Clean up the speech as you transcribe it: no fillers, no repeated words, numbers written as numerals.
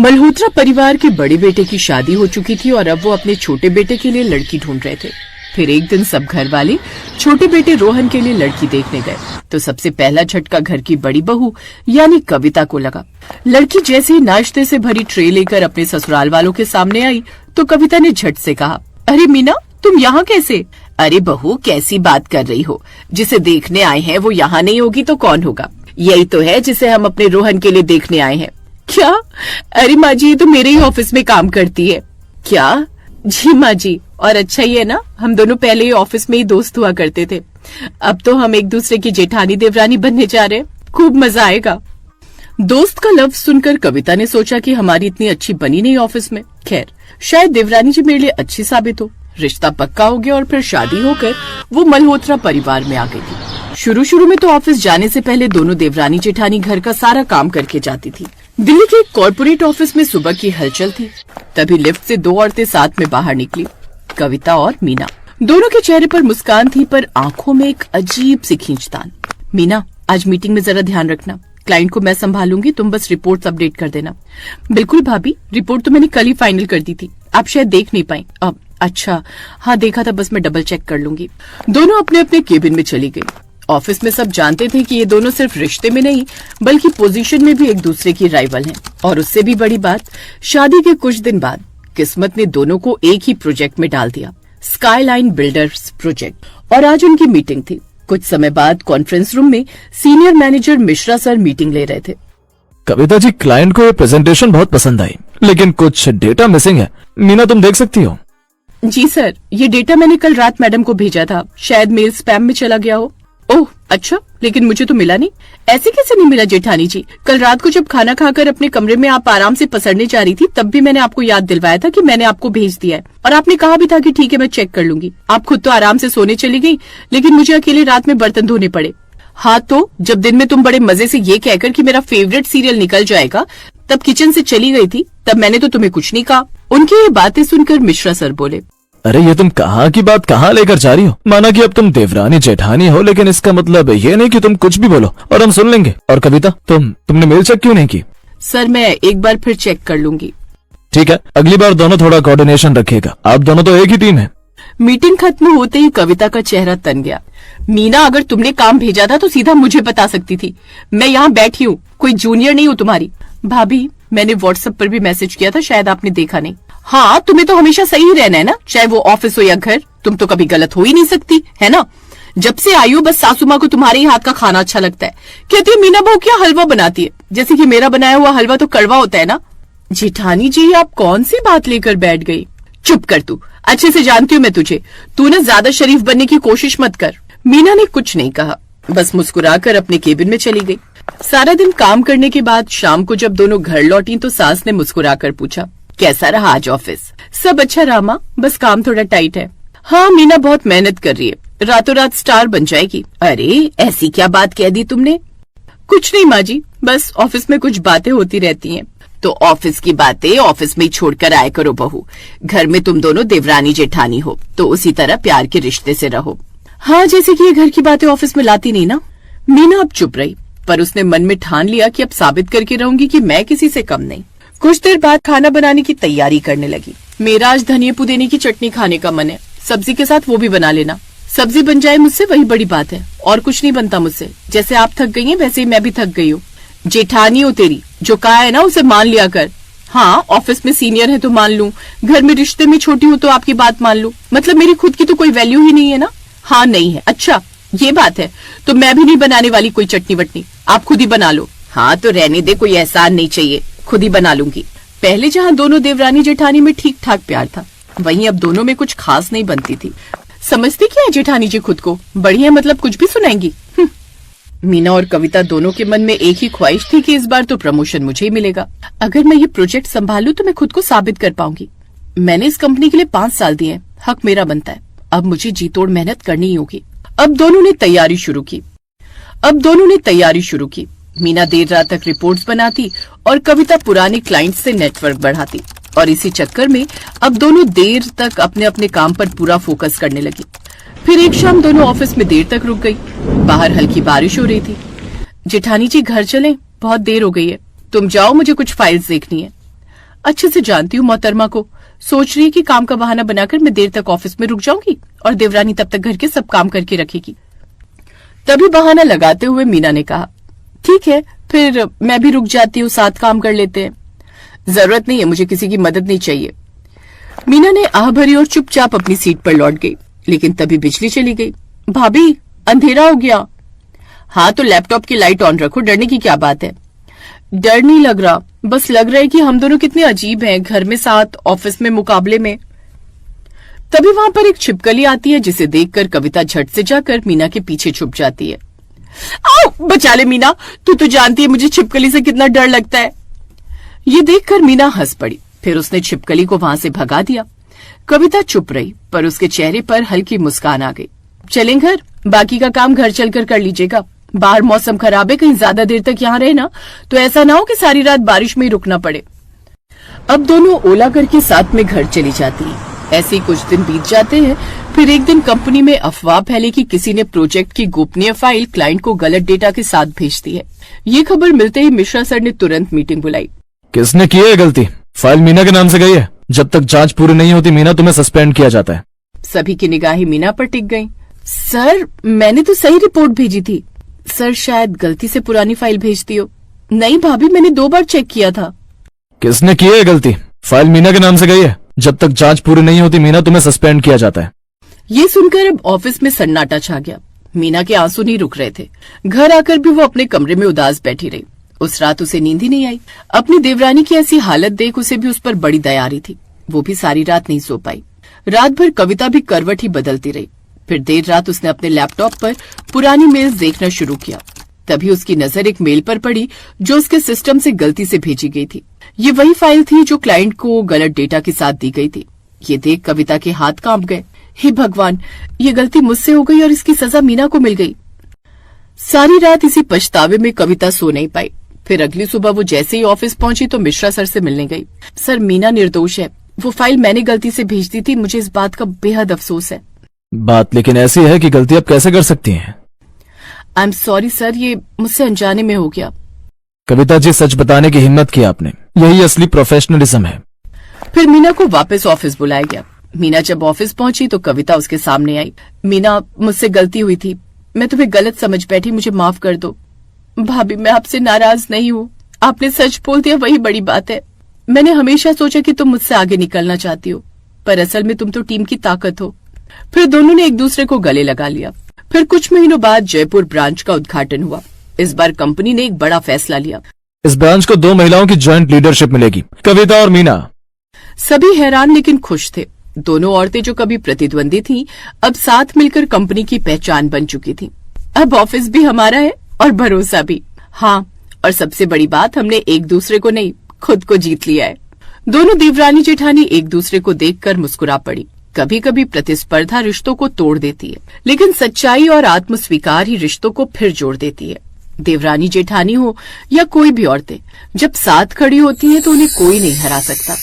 मल्होत्रा परिवार के बड़े बेटे की शादी हो चुकी थी और अब वो अपने छोटे बेटे के लिए लड़की ढूंढ रहे थे। फिर एक दिन सब घर वाले छोटे बेटे रोहन के लिए लड़की देखने गए तो सबसे पहला झटका घर की बड़ी बहू यानी कविता को लगा। लड़की जैसे ही नाश्ते से भरी ट्रे लेकर अपने ससुराल वालों के सामने आई तो कविता ने झट से कहा, अरे मीना, तुम यहाँ कैसे? अरे बहू, कैसी बात कर रही हो? जिसे देखने आए हैं वो यहाँ नहीं होगी तो कौन होगा? यही तो है जिसे हम अपने रोहन के लिए देखने आए हैं। क्या? अरे माँ जी, ये तो मेरे ही ऑफिस में काम करती है। क्या? जी माँ जी, और अच्छा ही है ना, हम दोनों पहले ही ऑफिस में ही दोस्त हुआ करते थे। अब तो हम एक दूसरे की जेठानी देवरानी बनने जा रहे हैं, खूब मजा आएगा। दोस्त का लफ्ज सुनकर कविता ने सोचा कि हमारी इतनी अच्छी बनी नहीं ऑफिस में। खैर, शायद देवरानी जी मेरे लिए अच्छी साबित हो। रिश्ता पक्का हो गया और फिर शादी होकर वो मल्होत्रा परिवार में आ गई थी। शुरू में तो ऑफिस जाने से पहले दोनों देवरानी जेठानी घर का सारा काम करके जाती थी। दिल्ली के एक कॉर्पोरेट ऑफिस में सुबह की हलचल थी। तभी लिफ्ट से दो औरतें साथ में बाहर निकली, कविता और मीना। दोनों के चेहरे पर मुस्कान थी पर आंखों में एक अजीब सी खींचतान। मीना, आज मीटिंग में जरा ध्यान रखना, क्लाइंट को मैं संभालूंगी, तुम बस रिपोर्ट्स अपडेट कर देना। बिल्कुल भाभी, रिपोर्ट तो मैंने कल ही फाइनल कर दी थी, आप शायद देख नहीं पाई। अब अच्छा, हाँ देखा था, बस मैं डबल चेक कर लूंगी। दोनों अपने अपने केबिन में चली गई। ऑफिस में सब जानते थे कि ये दोनों सिर्फ रिश्ते में नहीं बल्कि पोजीशन में भी एक दूसरे की राइवल हैं। और उससे भी बड़ी बात, शादी के कुछ दिन बाद किस्मत ने दोनों को एक ही प्रोजेक्ट में डाल दिया, स्काईलाइन बिल्डर्स प्रोजेक्ट। और आज उनकी मीटिंग थी। कुछ समय बाद कॉन्फ्रेंस रूम में senior manager Mishra sir meeting ले रहे थे। कविता जी, क्लाइंट को ये प्रेजेंटेशन बहुत पसंद आई, लेकिन कुछ डेटा मिसिंग है। मीना, तुम देख सकती हो? जी सर, ये डेटा मैंने कल रात मैडम को भेजा था, शायद मेल स्पैम में चला गया हो। ओह अच्छा, लेकिन मुझे तो मिला नहीं। ऐसे कैसे नहीं मिला जेठानी जी? कल रात को जब खाना खाकर अपने कमरे में आप आराम से पसरने जा रही थी तब भी मैंने आपको याद दिलवाया था कि मैंने आपको भेज दिया है, और आपने कहा भी था कि ठीक है मैं चेक कर लूंगी। आप खुद तो आराम से सोने चली गई, लेकिन मुझे अकेले रात में बर्तन धोने पड़े। हाँ तो जब दिन में तुम बड़े मजे से ये कहकर कि मेरा फेवरेट सीरियल निकल जाएगा तब किचन से चली गई थी, तब मैंने तो तुम्हें कुछ नहीं कहा। उनकी ये बातें सुनकर मिश्रा सर बोले, अरे ये तुम कहाँ की बात कहाँ लेकर जा रही हो? माना कि अब तुम देवरानी जेठानी हो, लेकिन इसका मतलब ये नहीं कि तुम कुछ भी बोलो और हम सुन लेंगे। और कविता, तुमने मेल चेक क्यों नहीं की? सर मैं एक बार फिर चेक कर लूंगी। ठीक है, अगली बार दोनों थोड़ा कोऑर्डिनेशन रखिएगा, आप दोनों तो एक ही टीम है। मीटिंग खत्म होते ही कविता का चेहरा तन गया। मीना, अगर तुमने काम भेजा था तो सीधा मुझे बता सकती थी, मैं यहाँ बैठी हूँ, कोई जूनियर नहीं हूँ तुम्हारी। भाभी, मैंने व्हाट्सएप पर भी मैसेज किया था, शायद आपने देखा नहीं। हाँ, तुम्हें तो हमेशा सही रहना है ना, चाहे वो ऑफिस हो या घर, तुम तो कभी गलत हो ही नहीं सकती, है ना? जब से आई हो बस सासू माँ को तुम्हारे ही हाथ का खाना अच्छा लगता है। कहती है मीना बहू क्या हलवा बनाती है, जैसे कि मेरा बनाया हुआ हलवा तो कड़वा होता है ना। जेठानी जी, आप कौन सी बात लेकर बैठ गई? चुप कर तू, अच्छे से जानती हूँ मैं तुझे, तू ना ज्यादा शरीफ बनने की कोशिश मत कर। मीना ने कुछ नहीं कहा, बस मुस्कुराकर अपने केबिन में चली गई। सारा दिन काम करने के बाद शाम को जब दोनों घर लौटी तो सास ने मुस्कुराकर पूछा, कैसा रहा आज ऑफिस? सब अच्छा रहा माँ, बस काम थोड़ा टाइट है। हाँ, मीना बहुत मेहनत कर रही है, रातों रात स्टार बन जाएगी। अरे ऐसी क्या बात कह दी तुमने? कुछ नहीं माँ जी, बस ऑफिस में कुछ बातें होती रहती हैं। तो ऑफिस की बातें ऑफिस में ही छोड़कर आया करो बहू, घर में तुम दोनों देवरानी जेठानी हो तो उसी तरह प्यार के रिश्ते से रहो। हाँ, जैसे कि ये घर की बातें ऑफिस में लाती नहीं ना। मीना अब चुप रही, पर उसने मन में ठान लिया कि अब साबित करके रहूंगी कि मैं किसी से कम नहीं। कुछ देर बाद खाना बनाने की तैयारी करने लगी। मेरा आज धनिया पुदीने की चटनी खाने का मन है, सब्जी के साथ वो भी बना लेना। सब्जी बन जाए मुझसे वही बड़ी बात है, और कुछ नहीं बनता मुझसे। जैसे आप थक गई हैं वैसे ही मैं भी थक गई हूँ। जेठानी हो तेरी, जो कहा है ना उसे मान लिया कर। हाँ, ऑफिस में सीनियर है तो मान लूं, घर में रिश्ते में छोटी हूँ तो आपकी बात मान लूं, मतलब मेरी खुद की तो कोई वैल्यू ही नहीं है ना। हाँ नहीं है, अच्छा ये बात है, तो मैं भी नहीं बनाने वाली कोई चटनी वटनी, आप खुद ही बना लो। हाँ तो रहने दे, कोई एहसान नहीं चाहिए, खुद ही बना लूंगी। पहले जहाँ दोनों देवरानी जेठानी में ठीक ठाक प्यार था, वहीं अब दोनों में कुछ खास नहीं बनती थी। समझती क्या है जेठानी जी खुद को, बड़ी है मतलब कुछ भी सुनाएंगी। मीना और कविता दोनों के मन में एक ही ख्वाहिश थी कि इस बार तो प्रमोशन मुझे ही मिलेगा। अगर मैं ये प्रोजेक्ट संभालूं तो मैं खुद को साबित कर पाऊंगी। मैंने इस कंपनी के लिए 5 साल दिए, हक मेरा बनता है, अब मुझे जी तोड़ मेहनत करनी ही होगी। अब दोनों ने तैयारी शुरू की। मीना देर रात तक रिपोर्ट्स बनाती और कविता पुराने क्लाइंट से नेटवर्क बढ़ाती, और इसी चक्कर में अब दोनों देर तक अपने अपने काम पर पूरा फोकस करने लगी। फिर एक शाम दोनों ऑफिस में देर तक रुक गई। बाहर हल्की बारिश हो रही थी। जेठानी जी घर चलें, बहुत देर हो गई है, तुम जाओ, मुझे कुछ फाइल्स देखनी है। अच्छे से जानती हूँ मोहतरमा को। सोच रही है कि काम का बहाना बनाकर मैं देर तक ऑफिस में रुक जाऊंगी और देवरानी तब तक घर के सब काम करके रखेगी। तभी बहाना लगाते हुए मीना ने कहा, ठीक है फिर मैं भी रुक जाती हूँ, साथ काम कर लेते हैं। जरूरत नहीं है, मुझे किसी की मदद नहीं चाहिए। मीना ने आह भरी और चुपचाप अपनी सीट पर लौट गई, लेकिन तभी बिजली चली गई। भाभी अंधेरा हो गया। हाँ तो लैपटॉप की लाइट ऑन रखो, डरने की क्या बात है। डर नहीं लग रहा, बस लग रहा है कि हम दोनों कितने अजीब हैं, घर में साथ, ऑफिस में मुकाबले में। तभी वहां पर एक छिपकली आती है, जिसे देखकर कविता झट से जाकर मीना के पीछे छुप जाती है। आओ बचा ले मीना, तू तो जानती है मुझे छिपकली से कितना डर लगता है। ये देखकर मीना हंस पड़ी, फिर उसने छिपकली को वहां से भगा दिया। कविता चुप रही, पर उसके चेहरे पर हल्की मुस्कान आ गई। चलें घर, बाकी का काम घर चलकर कर लीजिएगा। बाहर मौसम खराब है, कहीं ज्यादा देर तक यहाँ रहे ना तो ऐसा ना हो कि सारी रात बारिश में ही रुकना पड़े। अब दोनों ओला करके साथ में घर चली जाती है। ऐसे ही कुछ दिन बीत जाते हैं। फिर एक दिन कंपनी में अफवाह फैली कि किसी ने प्रोजेक्ट की गोपनीय फाइल क्लाइंट को गलत डेटा के साथ भेज दी है। ये खबर मिलते ही मिश्रा सर ने तुरंत मीटिंग बुलाई। किसने की है गलती? फाइल मीना के नाम से गई है। जब तक जांच पूरी नहीं होती मीना, तुम्हें सस्पेंड किया जाता है। सभी की निगाहें मीना पर टिक गईं। सर मैंने तो सही रिपोर्ट भेजी थी। सर शायद गलती से पुरानी फाइल भेजती हो। नहीं भाभी, मैंने 2 बार चेक किया था। किसने की है गलती? फाइल मीना के नाम से गई है। जब तक जांच पूरी नहीं होती मीना, तुम्हें सस्पेंड किया जाता है। ये सुनकर अब ऑफिस में सन्नाटा छा गया। मीना के आंसू नहीं रुक रहे थे। घर आकर भी वो अपने कमरे में उदास बैठी रही। उस रात उसे नींद ही नहीं आई। अपनी देवरानी की ऐसी हालत देख उसे भी उस पर बड़ी दया आ रही थी। वो भी सारी रात नहीं सो पाई। रात भर कविता भी करवट ही बदलती रही। फिर देर रात उसने अपने लैपटॉप पर पुरानी मेल्स देखना शुरू किया। तभी उसकी नजर एक मेल पर पड़ी जो उसके सिस्टम से गलती से भेजी गई थी। ये वही फाइल थी जो क्लाइंट को गलत डेटा के साथ दी गई थी। ये देख कविता के हाथ कांप गए। हे भगवान, ये गलती मुझसे हो गई और इसकी सजा मीना को मिल गई। सारी रात इसी पछतावे में कविता सो नहीं पाई। फिर अगली सुबह वो जैसे ही ऑफिस पहुंची तो मिश्रा सर से मिलने गई। सर मीना निर्दोष है, वो फाइल मैंने गलती से भेज दी थी। मुझे इस बात का बेहद अफसोस है। बात लेकिन ऐसी है कि गलती आप कैसे कर सकती हैं? आई एम सॉरी सर, ये मुझसे अनजाने में हो गया। कविता जी, सच बताने की हिम्मत की आपने, यही असली प्रोफेशनलिज्म है। फिर मीना को वापस ऑफिस बुलाया गया। मीना जब ऑफिस पहुंची तो कविता उसके सामने आई। मीना, मुझसे गलती हुई थी, मैं तुम्हें गलत समझ बैठी, मुझे माफ कर दो। भाभी मैं आपसे नाराज नहीं हूँ, आपने सच बोल दिया वही बड़ी बात है। मैंने हमेशा सोचा कि तुम मुझसे आगे निकलना चाहती हो, पर असल में तुम तो टीम की ताकत हो। फिर दोनों ने एक दूसरे को गले लगा लिया। फिर कुछ महीनों बाद जयपुर ब्रांच का उद्घाटन हुआ। इस बार कंपनी ने एक बड़ा फैसला लिया। इस ब्रांच को 2 महिलाओं की ज्वाइंट लीडरशिप मिलेगी, कविता और मीना। सभी हैरान लेकिन खुश थे। दोनों औरतें जो कभी प्रतिद्वंदी थीं, अब साथ मिलकर कंपनी की पहचान बन चुकी थीं। अब ऑफिस भी हमारा है और भरोसा भी। हाँ, और सबसे बड़ी बात, हमने एक दूसरे को नहीं, खुद को जीत लिया है। दोनों देवरानी जेठानी एक दूसरे को देखकर मुस्कुरा पड़ी। कभी कभी प्रतिस्पर्धा रिश्तों को तोड़ देती है, लेकिन सच्चाई और आत्मस्वीकार ही रिश्तों को फिर जोड़ देती है। देवरानी जेठानी हो या कोई भी औरतें, जब साथ खड़ी होती हैं तो उन्हें कोई नहीं हरा सकता।